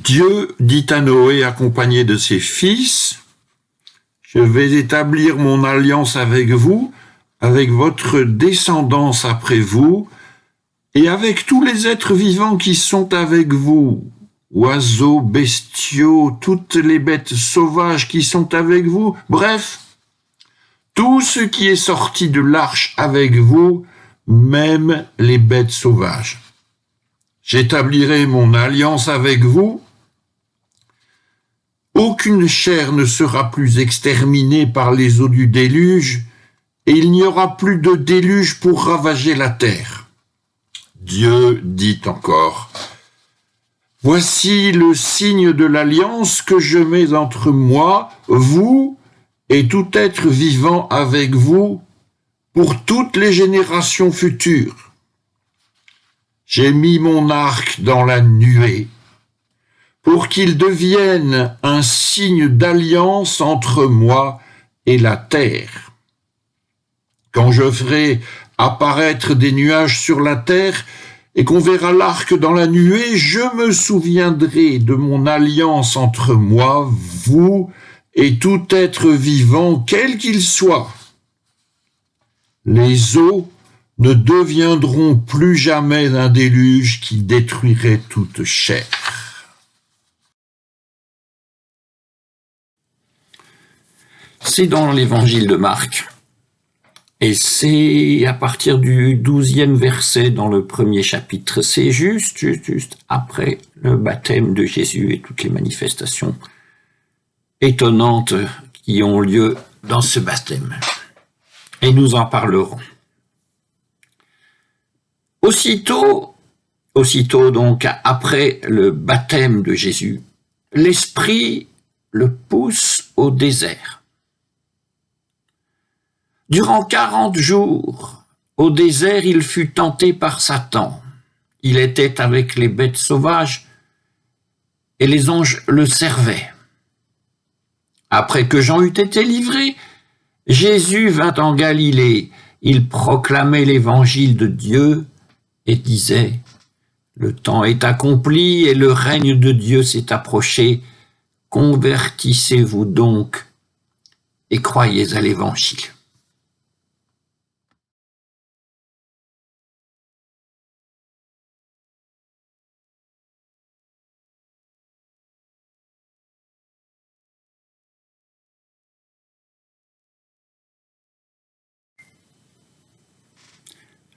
Dieu dit à Noé accompagné de ses fils, « Je vais établir mon alliance avec vous, avec votre descendance après vous, et avec tous les êtres vivants qui sont avec vous, oiseaux, bestiaux, toutes les bêtes sauvages qui sont avec vous, bref, tout ce qui est sorti de l'arche avec vous, même les bêtes sauvages. J'établirai mon alliance avec vous. Aucune chair ne sera plus exterminée par les eaux du déluge, et il n'y aura plus de déluge pour ravager la terre. » Dieu dit encore, « Voici le signe de l'alliance que je mets entre moi, vous et tout être vivant avec vous pour toutes les générations futures. J'ai mis mon arc dans la nuée pour qu'il devienne un signe d'alliance entre moi et la terre. Quand je ferai apparaître des nuages sur la terre et qu'on verra l'arc dans la nuée, je me souviendrai de mon alliance entre moi, vous et tout être vivant, quel qu'il soit. Les eaux ne deviendront plus jamais un déluge qui détruirait toute chair. » C'est dans l'évangile de Marc. Et c'est à partir du 12e verset dans le premier chapitre. C'est juste après le baptême de Jésus et toutes les manifestations étonnantes qui ont lieu dans ce baptême. Et nous en parlerons. Aussitôt donc, après le baptême de Jésus, l'Esprit le pousse au désert. Durant 40 jours, au désert, il fut tenté par Satan. Il était avec les bêtes sauvages et les anges le servaient. Après que Jean eut été livré, Jésus vint en Galilée. Il proclamait l'évangile de Dieu et disait « Le temps est accompli et le règne de Dieu s'est approché. Convertissez-vous donc et croyez à l'évangile. »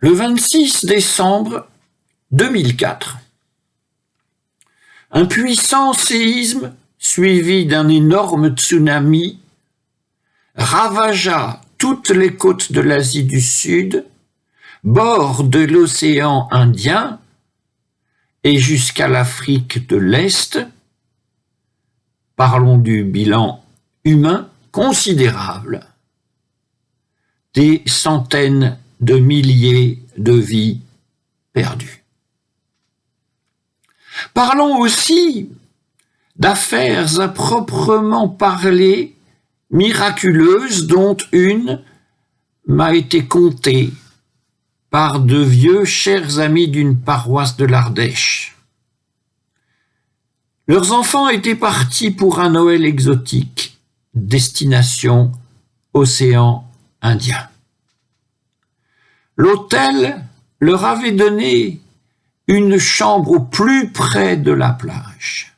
Le 26 décembre 2004, un puissant séisme suivi d'un énorme tsunami ravagea toutes les côtes de l'Asie du Sud, bord de l'océan Indien et jusqu'à l'Afrique de l'Est. Parlons du bilan humain considérable. Des centaines de milliers de vies perdues. Parlons aussi d'affaires à proprement parler miraculeuses, dont une m'a été contée par de vieux chers amis d'une paroisse de l'Ardèche. Leurs enfants étaient partis pour un Noël exotique, destination océan Indien. L'hôtel leur avait donné une chambre au plus près de la plage.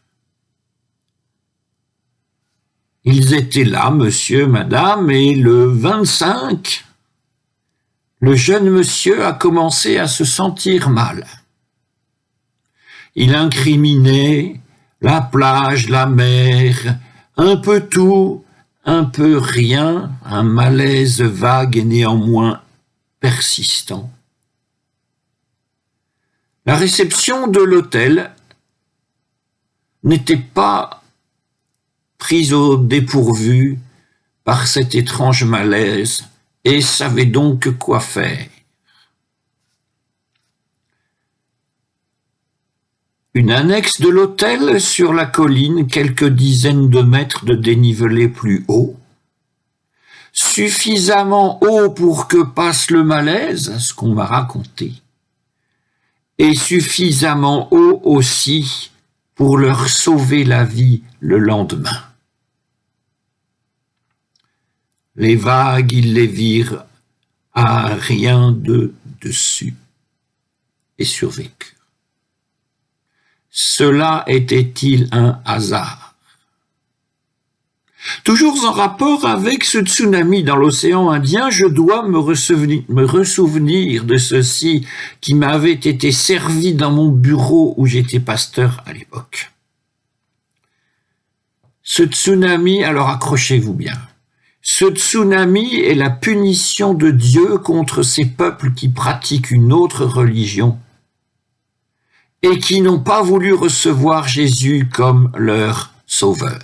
Ils étaient là, monsieur, madame, et le 25, le jeune monsieur a commencé à se sentir mal. Il incriminait la plage, la mer, un peu tout, un peu rien, un malaise vague et néanmoins persistant. La réception de l'hôtel n'était pas prise au dépourvu par cet étrange malaise et savait donc quoi faire. Une annexe de l'hôtel sur la colline, quelques dizaines de mètres de dénivelé plus haut, suffisamment haut pour que passe le malaise, ce qu'on m'a raconté, et suffisamment haut aussi pour leur sauver la vie le lendemain. Les vagues, ils les virent à rien de dessus et survécurent. Cela était-il un hasard? Toujours en rapport avec ce tsunami dans l'océan Indien, je dois me ressouvenir de ceci qui m'avait été servi dans mon bureau où j'étais pasteur à l'époque. Ce tsunami, alors accrochez-vous bien, ce tsunami est la punition de Dieu contre ces peuples qui pratiquent une autre religion et qui n'ont pas voulu recevoir Jésus comme leur sauveur.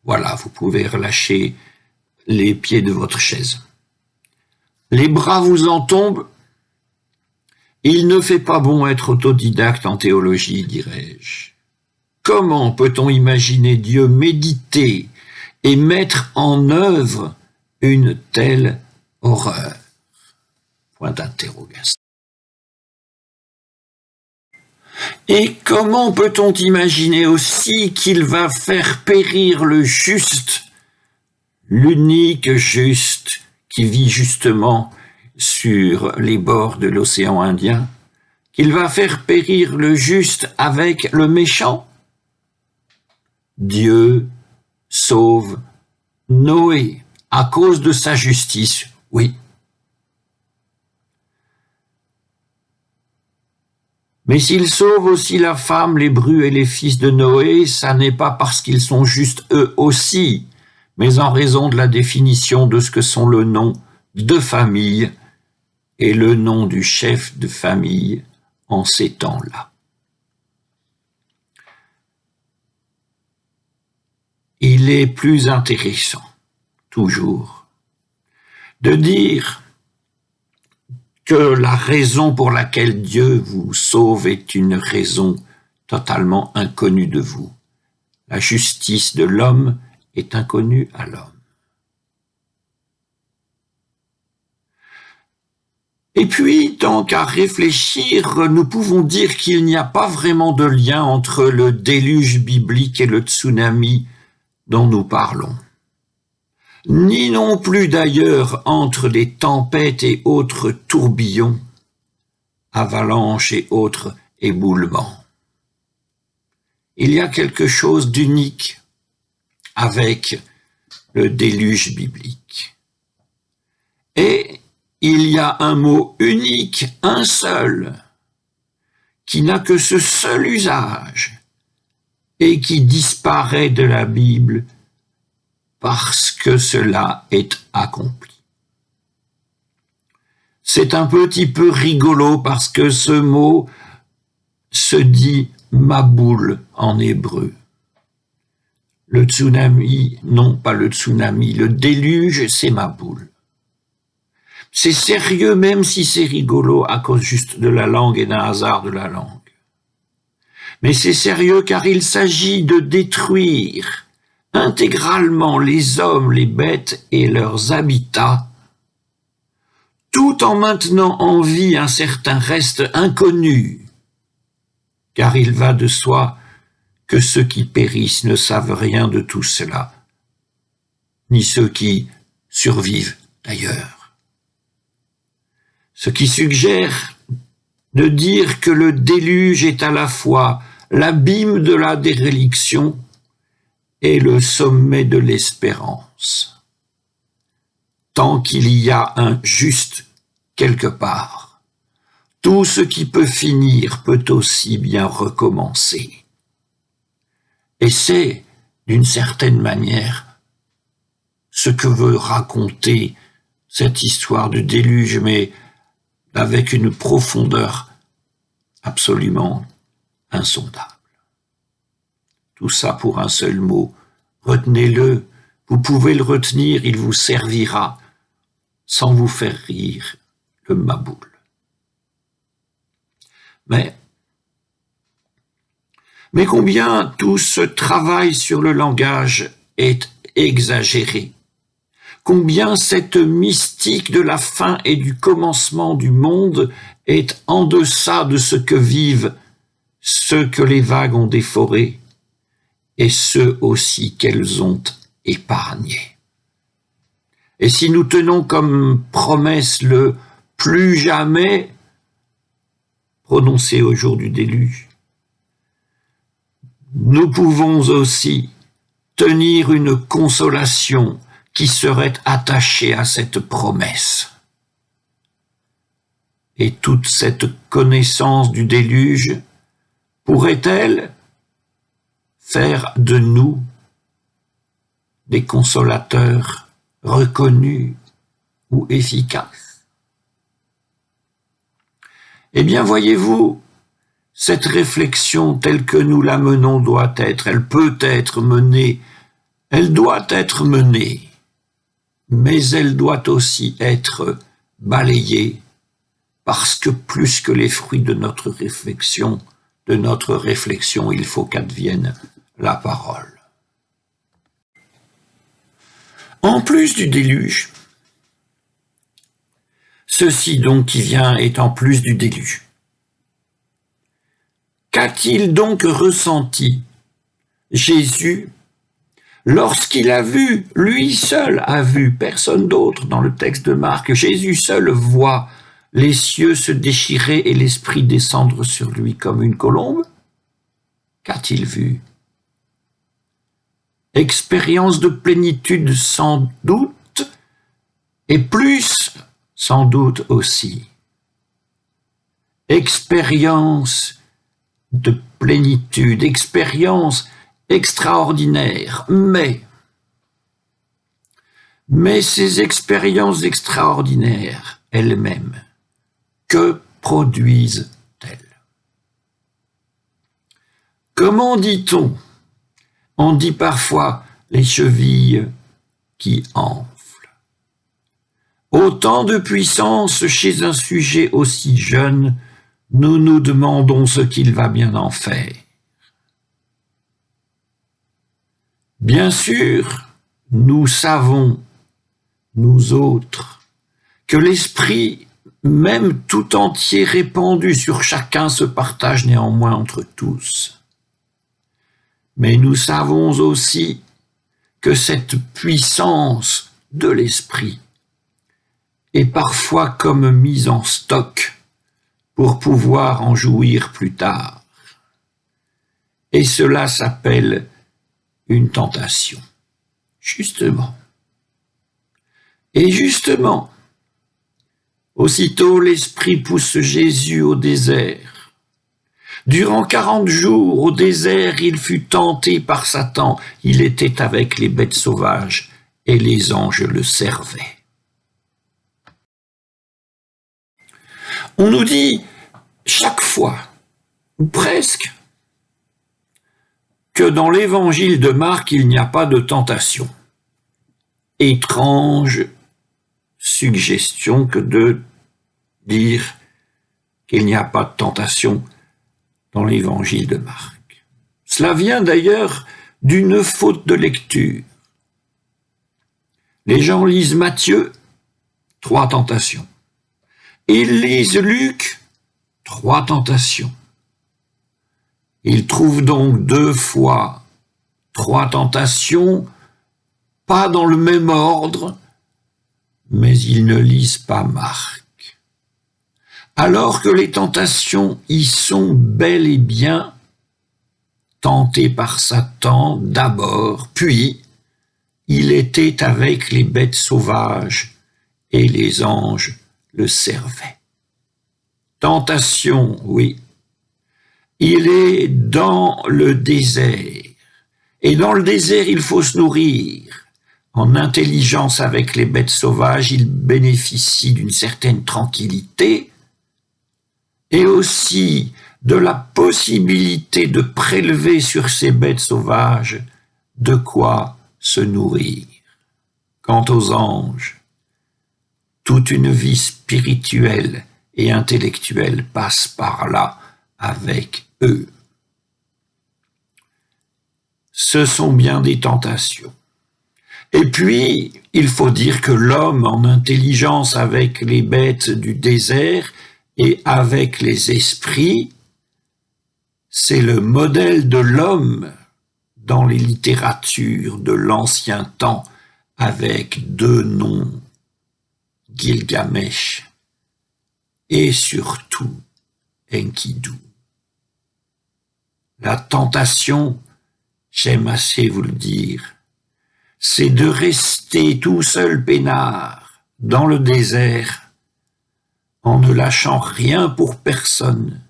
Voilà, vous pouvez relâcher les pieds de votre chaise. Les bras vous en tombent. Il ne fait pas bon être autodidacte en théologie, dirais-je. Comment peut-on imaginer Dieu méditer et mettre en œuvre une telle horreur? Point d'interrogation. Et comment peut-on imaginer aussi qu'il va faire périr le juste, l'unique juste qui vit justement sur les bords de l'océan Indien, qu'il va faire périr le juste avec le méchant? Dieu sauve Noé à cause de sa justice, oui. Mais s'il sauve aussi la femme, les brus et les fils de Noé, ça n'est pas parce qu'ils sont justes eux aussi, mais en raison de la définition de ce que sont le nom de famille et le nom du chef de famille en ces temps-là. Il est plus intéressant, toujours, de dire que la raison pour laquelle Dieu vous sauve est une raison totalement inconnue de vous. La justice de l'homme est inconnue à l'homme. Et puis, tant qu'à réfléchir, nous pouvons dire qu'il n'y a pas vraiment de lien entre le déluge biblique et le tsunami dont nous parlons. Ni non plus d'ailleurs entre les tempêtes et autres tourbillons, avalanches et autres éboulements. Il y a quelque chose d'unique avec le déluge biblique. Et il y a un mot unique, un seul, qui n'a que ce seul usage et qui disparaît de la Bible parce que cela est accompli. C'est un petit peu rigolo parce que ce mot se dit Maboul en hébreu. Le tsunami, non pas le tsunami, le déluge, c'est Maboul. C'est sérieux même si c'est rigolo à cause juste de la langue et d'un hasard de la langue. Mais c'est sérieux car il s'agit de détruire intégralement les hommes, les bêtes et leurs habitats, tout en maintenant en vie un certain reste inconnu, car il va de soi que ceux qui périssent ne savent rien de tout cela, ni ceux qui survivent d'ailleurs. Ce qui suggère de dire que le déluge est à la fois l'abîme de la déréliction et le sommet de l'espérance. Tant qu'il y a un juste quelque part, tout ce qui peut finir peut aussi bien recommencer. Et c'est, d'une certaine manière, ce que veut raconter cette histoire de déluge, mais avec une profondeur absolument insondable. Tout ça pour un seul mot. Retenez-le, vous pouvez le retenir, il vous servira sans vous faire rire, le Maboul. Mais combien tout ce travail sur le langage est exagéré. Combien cette mystique de la fin et du commencement du monde est en deçà de ce que vivent ceux que les vagues ont déforés. et ceux aussi qu'elles ont épargnés. Et si nous tenons comme promesse le « plus jamais » prononcé au jour du déluge, nous pouvons aussi tenir une consolation qui serait attachée à cette promesse. Et toute cette connaissance du déluge pourrait-elle faire de nous des consolateurs reconnus ou efficaces? Eh bien, voyez-vous, cette réflexion telle que nous la menons doit être, elle peut être menée, elle doit être menée, mais elle doit aussi être balayée, parce que plus que les fruits de notre réflexion, il faut qu'advienne la parole. En plus du déluge, ceci donc qui vient est en plus du déluge. Qu'a-t-il donc ressenti Jésus lorsqu'il a vu, lui seul a vu, personne d'autre dans le texte de Marc, Jésus seul voit les cieux se déchirer et l'esprit descendre sur lui comme une colombe? Qu'a-t-il vu? Expérience de plénitude sans doute, et plus sans doute aussi. Expérience de plénitude, expérience extraordinaire, mais ces expériences extraordinaires elles-mêmes, que produisent-elles? Comment dit-on? On dit parfois les chevilles qui enflent. Autant de puissance chez un sujet aussi jeune, nous nous demandons ce qu'il va bien en faire. Bien sûr, nous savons, nous autres, que l'esprit, même tout entier répandu sur chacun, se partage néanmoins entre tous. Mais nous savons aussi que cette puissance de l'esprit est parfois comme mise en stock pour pouvoir en jouir plus tard. Et cela s'appelle une tentation. Justement. Et justement, aussitôt l'Esprit pousse Jésus au désert. Durant 40 jours, au désert, il fut tenté par Satan. Il était avec les bêtes sauvages et les anges le servaient. On nous dit chaque fois, ou presque, que dans l'évangile de Marc, il n'y a pas de tentation. Étrange suggestion que de dire qu'il n'y a pas de tentation dans l'évangile de Marc. Cela vient d'ailleurs d'une faute de lecture. Les gens lisent Matthieu, 3 tentations. Ils lisent Luc, 3 tentations. Ils trouvent donc 2 fois 3 tentations, pas dans le même ordre, mais ils ne lisent pas Marc. Alors que les tentations y sont bel et bien tenté par Satan d'abord, puis il était avec les bêtes sauvages et les anges le servaient. Tentation, oui. Il est dans le désert. Et dans le désert, il faut se nourrir. En intelligence avec les bêtes sauvages, il bénéficie d'une certaine tranquillité et aussi de la possibilité de prélever sur ces bêtes sauvages de quoi se nourrir. Quant aux anges, toute une vie spirituelle et intellectuelle passe par là avec eux. Ce sont bien des tentations. Et puis, il faut dire que l'homme en intelligence avec les bêtes du désert et avec les esprits, c'est le modèle de l'homme dans les littératures de l'ancien temps avec deux noms, Gilgamesh et surtout Enkidu. La tentation, j'aime assez vous le dire, c'est de rester tout seul peinard dans le désert en ne lâchant rien pour personne,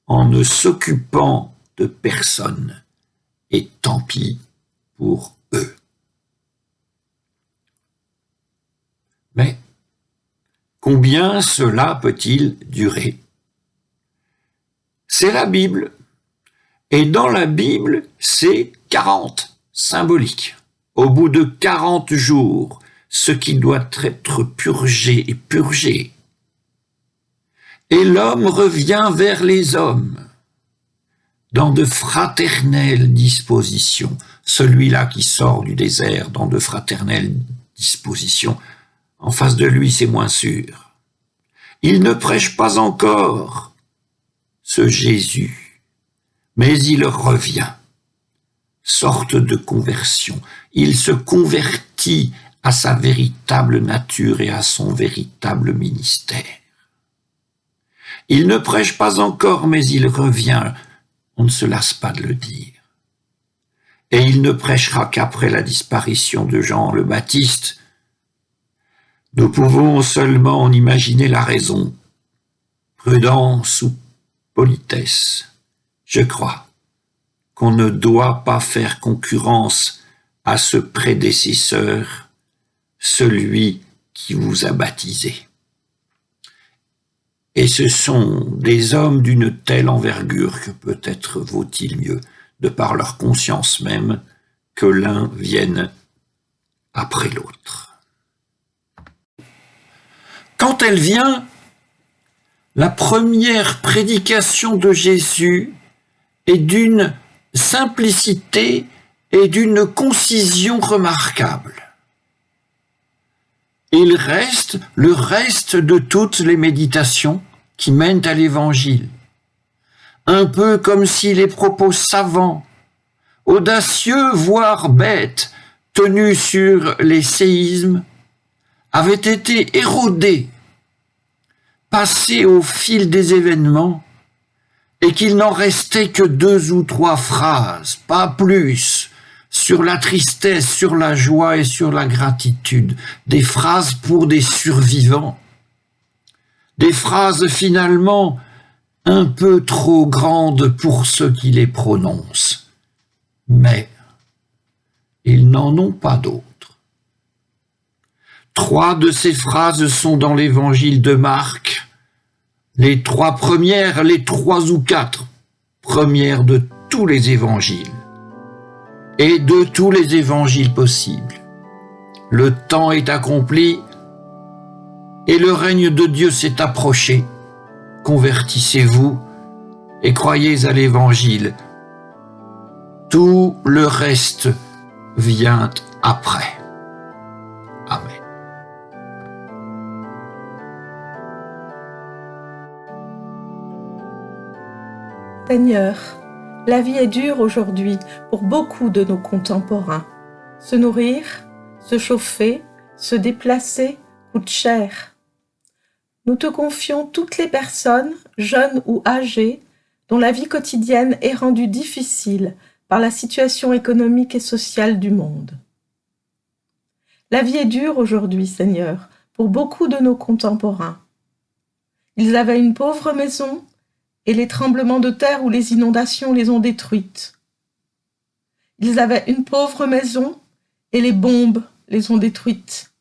en ne s'occupant de personne, et tant pis pour eux. Mais combien cela peut-il durer? C'est la Bible, et dans la Bible, c'est 40, symbolique. Au bout de 40 jours, ce qui doit être purgé est purgé. Et l'homme revient vers les hommes, dans de fraternelles dispositions. Celui-là qui sort du désert dans de fraternelles dispositions, en face de lui, c'est moins sûr. Il ne prêche pas encore ce Jésus, mais il revient. Sorte de conversion. Il se convertit à sa véritable nature et à son véritable ministère. Il ne prêche pas encore, mais il revient. On ne se lasse pas de le dire. Et il ne prêchera qu'après la disparition de Jean le Baptiste. Nous pouvons seulement en imaginer la raison. Prudence ou politesse, je crois qu'on ne doit pas faire concurrence à ce prédécesseur, celui qui vous a baptisé. Et ce sont des hommes d'une telle envergure que peut-être vaut-il mieux, de par leur conscience même, que l'un vienne après l'autre. Quand elle vient, la première prédication de Jésus est d'une simplicité et d'une concision remarquable. Il reste le reste de toutes les méditations qui mènent à l'Évangile, un peu comme si les propos savants, audacieux voire bêtes, tenus sur les séismes, avaient été érodés, passés au fil des événements, et qu'il n'en restait que 2 ou 3 phrases, pas plus, sur la tristesse, sur la joie et sur la gratitude, des phrases pour des survivants, des phrases finalement un peu trop grandes pour ceux qui les prononcent, mais ils n'en ont pas d'autres. 3 de ces phrases sont dans l'évangile de Marc, les 3 premières, les 3 ou 4 premières de tous les évangiles, et de tous les évangiles possibles. Le temps est accompli et le règne de Dieu s'est approché. Convertissez-vous et croyez à l'évangile. Tout le reste vient après. Amen. Seigneur, la vie est dure aujourd'hui pour beaucoup de nos contemporains. Se nourrir, se chauffer, se déplacer coûte cher. Nous te confions toutes les personnes, jeunes ou âgées, dont la vie quotidienne est rendue difficile par la situation économique et sociale du monde. La vie est dure aujourd'hui, Seigneur, pour beaucoup de nos contemporains. Ils avaient une pauvre maison, et les tremblements de terre ou les inondations les ont détruites. Ils avaient une pauvre maison et les bombes les ont détruites.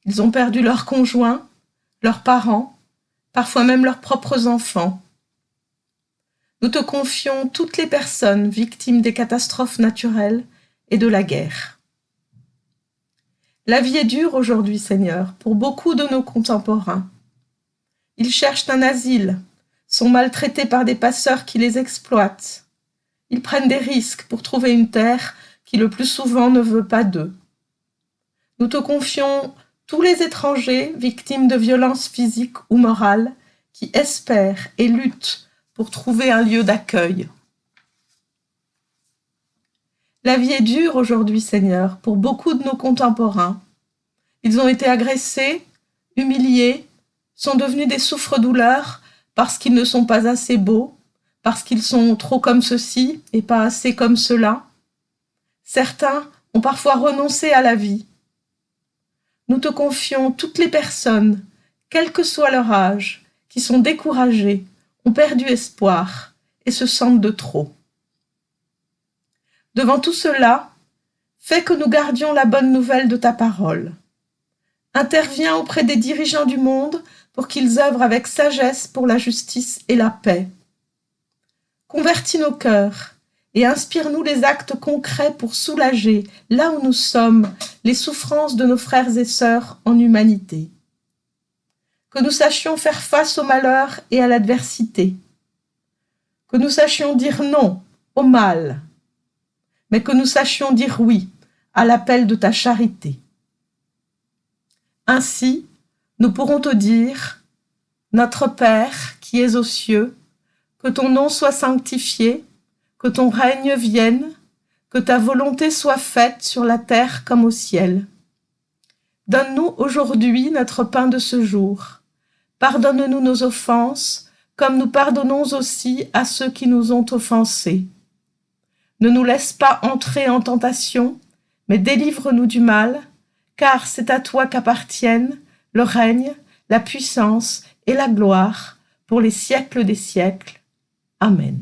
Ils ont perdu leurs conjoints, leurs parents, parfois même leurs propres enfants. Nous te confions toutes les personnes victimes des catastrophes naturelles et de la guerre. La vie est dure aujourd'hui, Seigneur, pour beaucoup de nos contemporains. Ils cherchent un asile, sont maltraités par des passeurs qui les exploitent. Ils prennent des risques pour trouver une terre qui le plus souvent ne veut pas d'eux. Nous te confions tous les étrangers victimes de violences physiques ou morales qui espèrent et luttent pour trouver un lieu d'accueil. La vie est dure aujourd'hui, Seigneur, pour beaucoup de nos contemporains. Ils ont été agressés, humiliés, sont devenus des souffre-douleurs parce qu'ils ne sont pas assez beaux, parce qu'ils sont trop comme ceci et pas assez comme cela. Certains ont parfois renoncé à la vie. Nous te confions toutes les personnes, quel que soit leur âge, qui sont découragées, ont perdu espoir et se sentent de trop. Devant tout cela, fais que nous gardions la bonne nouvelle de ta parole. Interviens auprès des dirigeants du monde pour qu'ils œuvrent avec sagesse pour la justice et la paix. Convertis nos cœurs et inspire-nous les actes concrets pour soulager, là où nous sommes, les souffrances de nos frères et sœurs en humanité. Que nous sachions faire face au malheur et à l'adversité. Que nous sachions dire non au mal, mais que nous sachions dire oui à l'appel de ta charité. Ainsi, nous pourrons te dire, Notre Père qui es aux cieux, que ton nom soit sanctifié, que ton règne vienne, que ta volonté soit faite sur la terre comme au ciel. Donne-nous aujourd'hui notre pain de ce jour. Pardonne-nous nos offenses, comme nous pardonnons aussi à ceux qui nous ont offensés. Ne nous laisse pas entrer en tentation, mais délivre-nous du mal, car c'est à toi qu'appartiennent le règne, la puissance et la gloire pour les siècles des siècles. Amen.